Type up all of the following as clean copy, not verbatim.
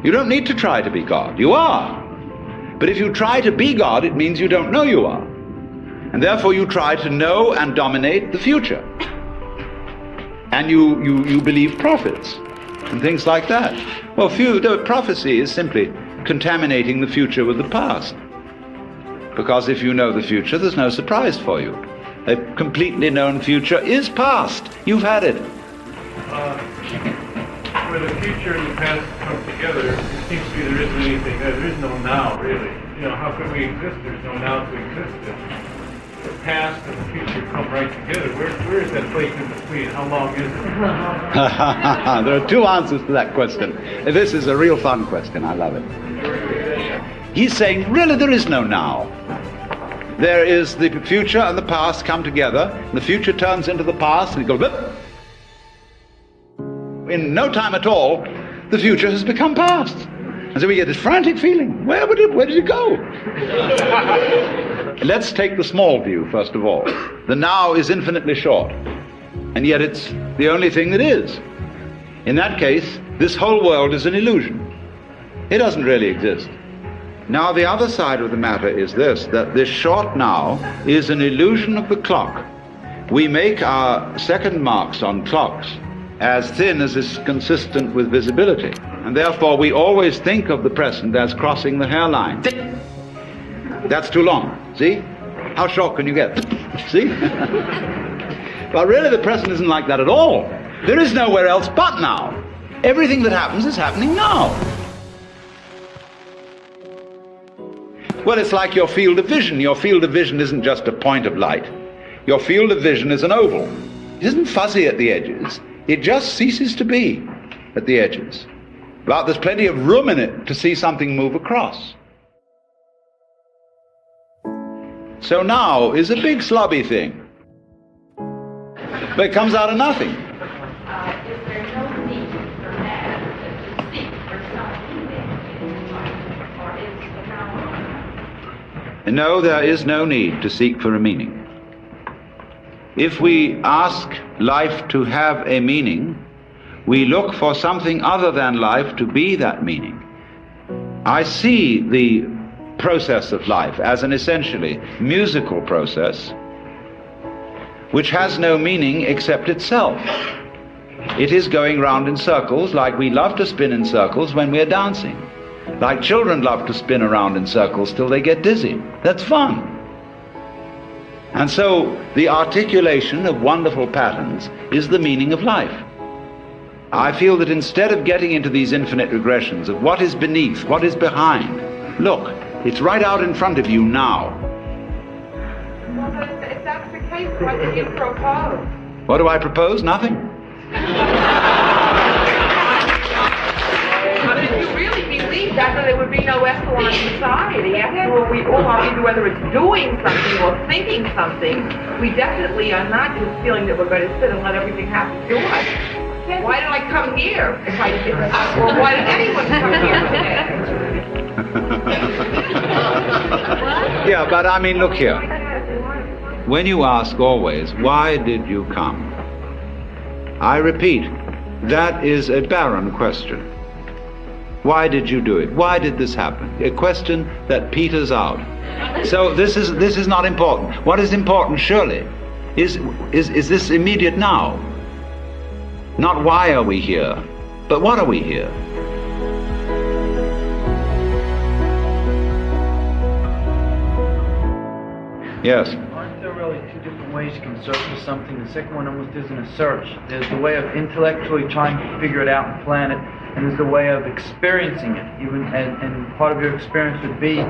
You don't need to try to be God. You are. But if you try to be God, it means you don't know you are. And therefore you try to know and dominate the future. And you believe prophets and things like that. Well, the prophecy is simply contaminating the future with the past. Because if you know the future, there's no surprise for you. A completely known future is past. You've had it. Where the future and the past come together, it seems to be there isn't anything there. There is no now, really. You know, how could we exist? There's no now to exist in. The past and the future come right together. Where is that place in between? How long is it? There are two answers to that question. This is a real fun question. I love it. He's saying, really, there is no now. There is the future and the past come together. The future turns into the past, and it goes, blip. In no time at all, the future has become past. And so we get this frantic feeling. Where did it go? Let's take the small view, first of all. The now is infinitely short, and yet it's the only thing that is. In that case, this whole world is an illusion. It doesn't really exist. Now, the other side of the matter is this, that this short now is an illusion of the clock. We make our second marks on clocks as thin as is consistent with visibility, and therefore we always think of the present as crossing the hairline. That's too long. See? How short can you get? See? But really the present isn't like that at all. There is nowhere else but now. Everything that happens is happening now. Well, it's like your field of vision. Your field of vision isn't just a point of light. Your field of vision is an oval. It isn't fuzzy at the edges. It just ceases to be at the edges. But there's plenty of room in it to see something move across. So now is a big slobby thing. But it comes out of nothing. Is there no need for man to seek for something or is the now? No, there is no need to seek for a meaning. If we ask life to have a meaning, we look for something other than life to be that meaning. I see the process of life as an essentially musical process which has no meaning except itself. It is going round in circles like we love to spin in circles when we're dancing. Like children love to spin around in circles till they get dizzy. That's fun. And so the articulation of wonderful patterns is the meaning of life. I feel that instead of getting into these infinite regressions of what is beneath, what is behind, look, it's right out in front of you now. Well, if that's the case, what do you propose? What do I propose? Nothing. But if you really believe that, then there would be no echelon society. After all, we all are, either whether it's doing something or thinking something, we definitely are not just feeling that we're going to sit and let everything happen to us. Why did I come here? Or why did anyone come here today? Yeah, but I mean, look here. When you ask always, why did you come? I repeat, that is a barren question. Why did you do it? Why did this happen? A question that peters out. So this is not important. What is important, surely, is this immediate now. Not why are we here, but what are we here? Yes. Aren't there really two different ways you can search for something? The second one almost isn't a search. There's the way of intellectually trying to figure it out and plan it, and there's the way of experiencing it. And part of your experience would be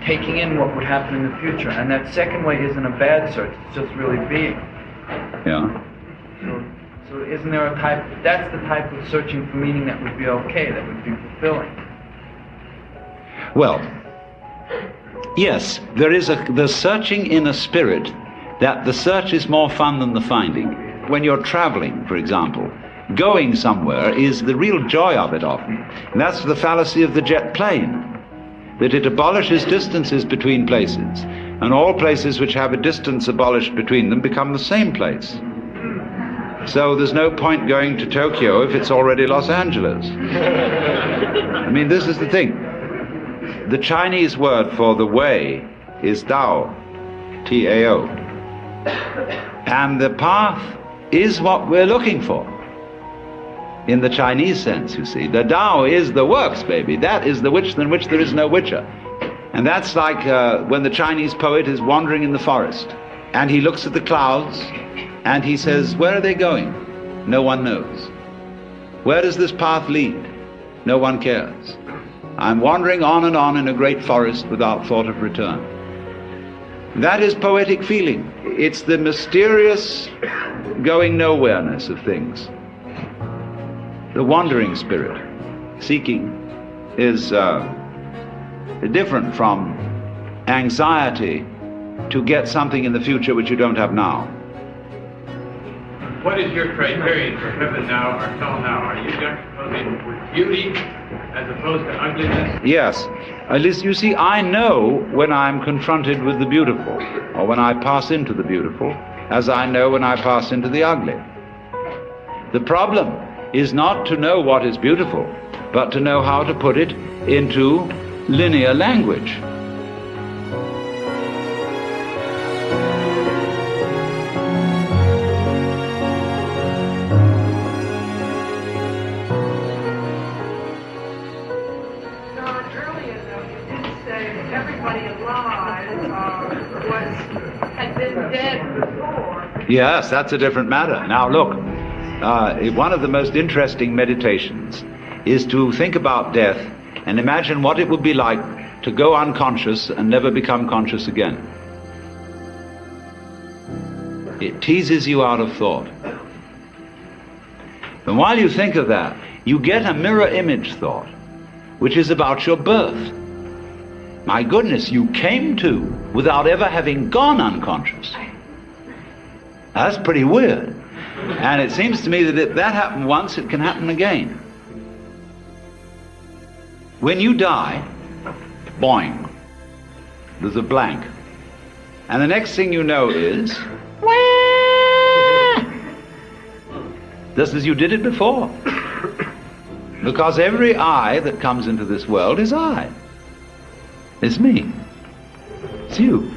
taking in what would happen in the future. And that second way isn't a bad search, it's just really being. Yeah. So isn't there a type, that's the type of searching for meaning that would be okay, that would be fulfilling? Well, yes, there is the searching in a spirit that the search is more fun than the finding. When you're traveling, for example, going somewhere is the real joy of it often. And that's the fallacy of the jet plane, that it abolishes distances between places, and all places which have a distance abolished between them become the same place. So there's no point going to Tokyo if it's already Los Angeles. I mean, this is the thing. The Chinese word for the way is Tao, T-A-O. And the path is what we're looking for. In the Chinese sense, you see. The Tao is the works, baby. That is the which than which there is no witcher. And that's like when the Chinese poet is wandering in the forest and he looks at the clouds and he says, where are they going? No one knows. Where does this path lead? No one cares. I'm wandering on and on in a great forest without thought of return. That is poetic feeling. It's the mysterious going nowhereness of things. The wandering spirit, seeking, is different from anxiety to get something in the future which you don't have now. What is your criterion for heaven now or hell now? Are you juxtaposing with beauty as opposed to ugliness? Yes. At least, you see, I know when I'm confronted with the beautiful, or when I pass into the beautiful, as I know when I pass into the ugly. The problem is not to know what is beautiful, but to know how to put it into linear language. Yes, that's a different matter. Now look, one of the most interesting meditations is to think about death and imagine what it would be like to go unconscious and never become conscious again. It teases you out of thought. And while you think of that, you get a mirror image thought, which is about your birth. My goodness, you came to without ever having gone unconscious. That's pretty weird. And it seems to me that if that happened once, it can happen again. When you die, boing, there's a blank. And the next thing you know is, just as you did it before. Because every I that comes into this world is I. It's me. It's you.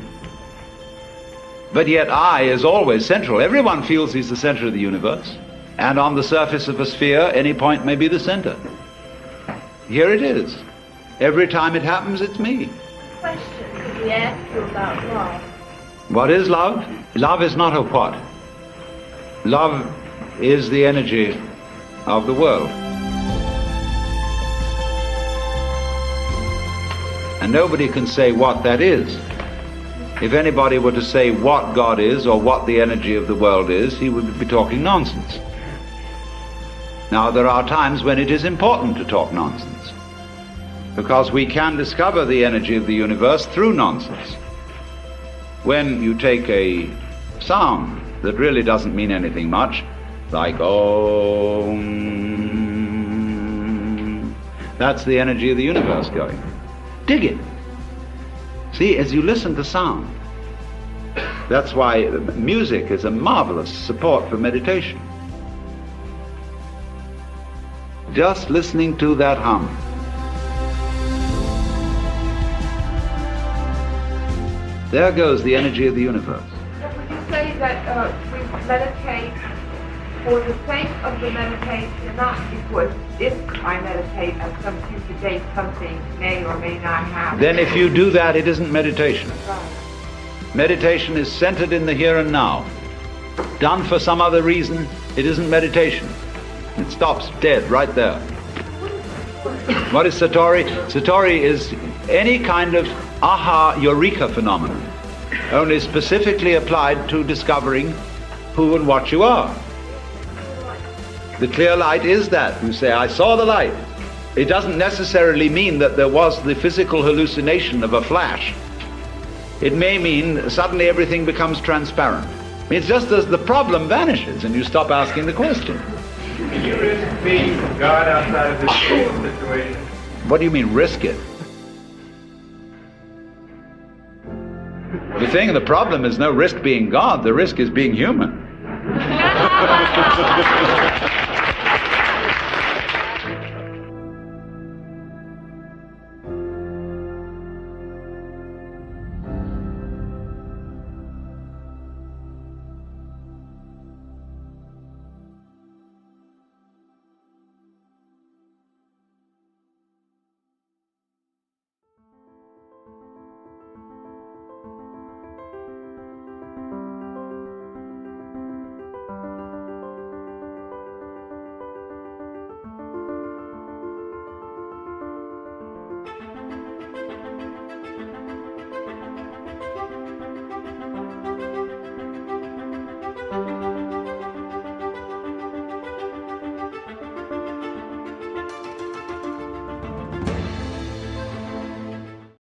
But yet I is always central. Everyone feels he's the center of the universe. And on the surface of a sphere, any point may be the center. Here it is. Every time it happens, it's me. Question, could we ask you about love? What is love? Love is not a what. Love is the energy of the world. And nobody can say what that is. If anybody were to say what God is or what the energy of the world is, he would be talking nonsense. Now, there are times when it is important to talk nonsense, because we can discover the energy of the universe through nonsense. When you take a sound that really doesn't mean anything much, like Om, that's the energy of the universe going. Dig it. See, as you listen to sound, that's why music is a marvelous support for meditation. Just listening to that hum. There goes the energy of the universe. Would you say that we meditate for the sake of the meditation, not because if I meditate at some future date something may or may not happen? Then if you do that, it isn't meditation. Right. Meditation is centered in the here and now. Done for some other reason, it isn't meditation. It stops dead right there. What is Satori? Satori is any kind of aha eureka phenomenon, only specifically applied to discovering who and what you are. The clear light is that. You say, I saw the light. It doesn't necessarily mean that there was the physical hallucination of a flash. It may mean suddenly everything becomes transparent. It's just as the problem vanishes and you stop asking the question. Can you risk being God outside of this situation? What do you mean, risk it? The thing, the problem is no risk being God. The risk is being human.